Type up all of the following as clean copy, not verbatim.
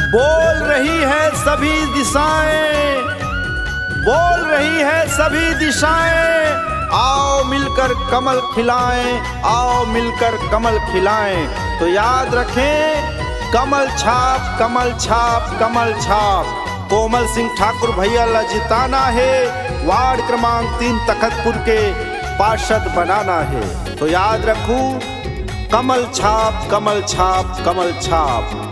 बोल रही है सभी दिशाएं, बोल रही है सभी दिशाएं, आओ मिलकर कमल खिलाएं, आओ मिलकर कमल खिलाएं। तो याद रखें, कमल छाप कमल छाप कमल छाप। कोमल सिंह ठाकुर भैया ला जिताना है, वार्ड क्रमांक 3 तखतपुर के पार्षद बनाना है। तो याद रखूं, कमल छाप कमल छाप कमल छाप।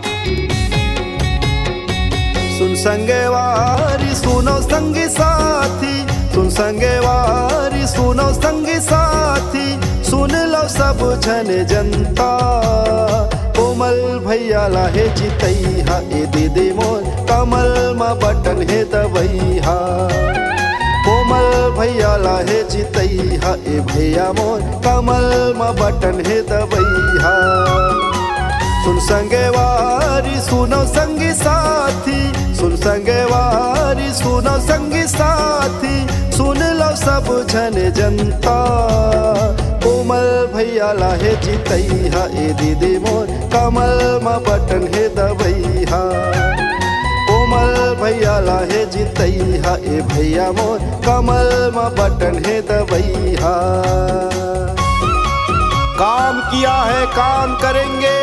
सुन संगे वारी सुनो संगी साथी, सुन संगे वारी सुनो संगी साथी, सुन लो सब जन जनता। कोमल भैया लाहे जितैहा ए दीदी मोर, कमल मा बटन है दबैहा। कोमल भैया लाहे जितैहा ए भैया मोर, कमल मा बटन है दबैहा। सुन संगे वारी सुनो संगी साथी, सुन संगे वारी सुनो संगी साथी, सुन लो सब जन जनता। कोमल भैया लाहे जितैहा ए दीदी मोर, कमल मा बटन है दबैहा। कोमल भैया लाहे जितैहा ए भैया मोर, कमल मा बटन है दबैहा। काम किया है काम करेंगे,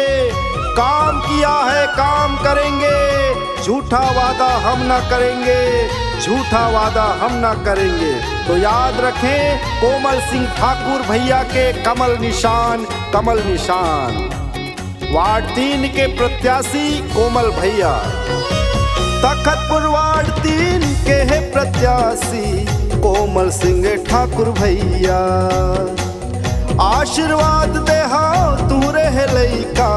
काम किया है काम करेंगे, झूठा वादा हम न करेंगे, झूठा वादा हम न करेंगे। तो याद रखें, कोमल सिंह ठाकुर भैया के कमल निशान, कमल निशान। वार्ड 3 के प्रत्याशी कोमल भैया, तखतपुर वार्ड 3 के है प्रत्याशी कोमल सिंह ठाकुर भैया। आशीर्वाद दे हाओ तू रह लइका,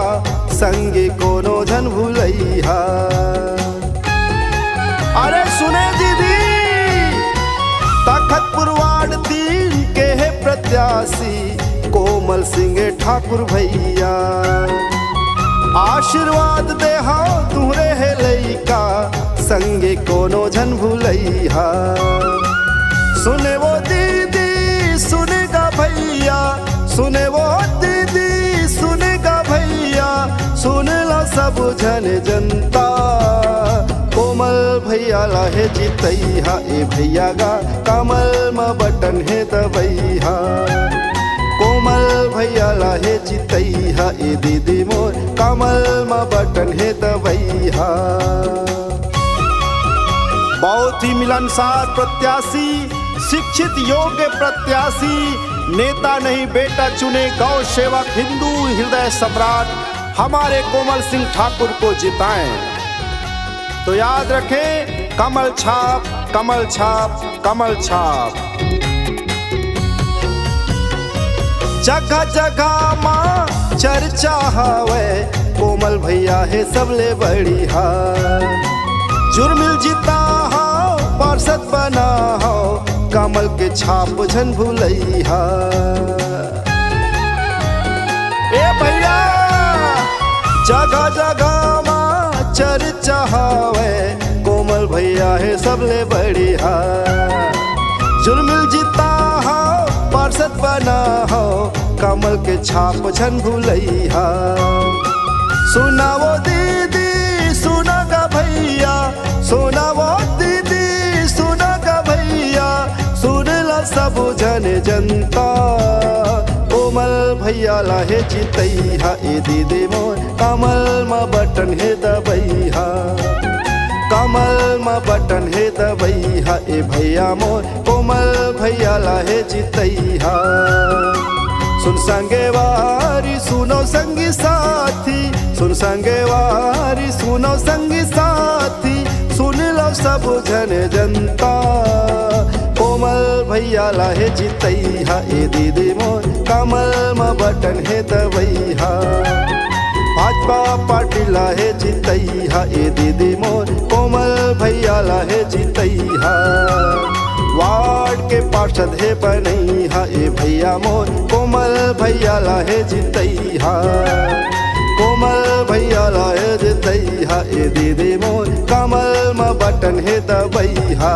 संगे कोनो जन भूलैहा। अरे सुने दीदी, तखतपुर वार्ड 3 के है प्रत्याशी कोमल सिंह ठाकुर भैया। आशीर्वाद दे हाओ तू रह लइका, संगे कोनो जन भूलैहा। सुने वो दीदी सुनेगा भैया, सुने वो दीदी सुनेगा भैया, सुन लो सब जन जनता। कोमल भैया लाहे जितैहा ए भैया गा, कमल मा बटन है दबैहा। कोमल भैया लाहे जितैहा ए दीदी मोर, कमल मा बटन है दबैहा। बहुत ही मिलनसार प्रत्याशी, शिक्षित योग्य प्रत्याशी, नेता नहीं बेटा चुने गौ सेवक, हिंदू हृदय सम्राट हमारे कोमल सिंह ठाकुर को जिताएं। तो याद रखें, कमल छाप कमल छाप कमल छाप। जगह जगह माँ चर्चा हवे, कोमल भैया है सबले बढ़िया। जुर्मिल जीता हो पार्षद बना हो, कमल के छाप झन भूलैहा। ए भैया जगह जगह माँ चर्चा हवे, कोमल भैया है सबले बढ़िया। जुर्मिल जीता हो पार्षद बना हो, कमल के छाप झन भूलैहा। सुना वो दीदी सुनागा भैया, सुना वो दीदी सुनागा भैया, सुन ला सब जन जनता। कोमल भैया लाहे जितैहा ए दीदी मोर, कमल मा बटन है दबैहा। कमल मा बटन है दबैहा ए भैया मोर, कोमल भैया लाहे जितैहा। सुन संगे वारी सुनो संगी साथी, सुन संगे वारी सुनो संगी साथी, सुन लो सब जन जनता। कोमल भैया लाहे जितैहा ए दीदी मोर, कमल मा बटन है दबैहा। भाजपा पार्टी लाहे जितैहा ए दीदी मोर, कोमल भैया लाहे जितैहा। वार्ड के पार्षद है बनैहा ए भैया मोर, कोमल भैया लाहे जितैहा। कोमल भैया लाहे जितैहा ए दीदी मोर, कमल मा बटन है दबैहा।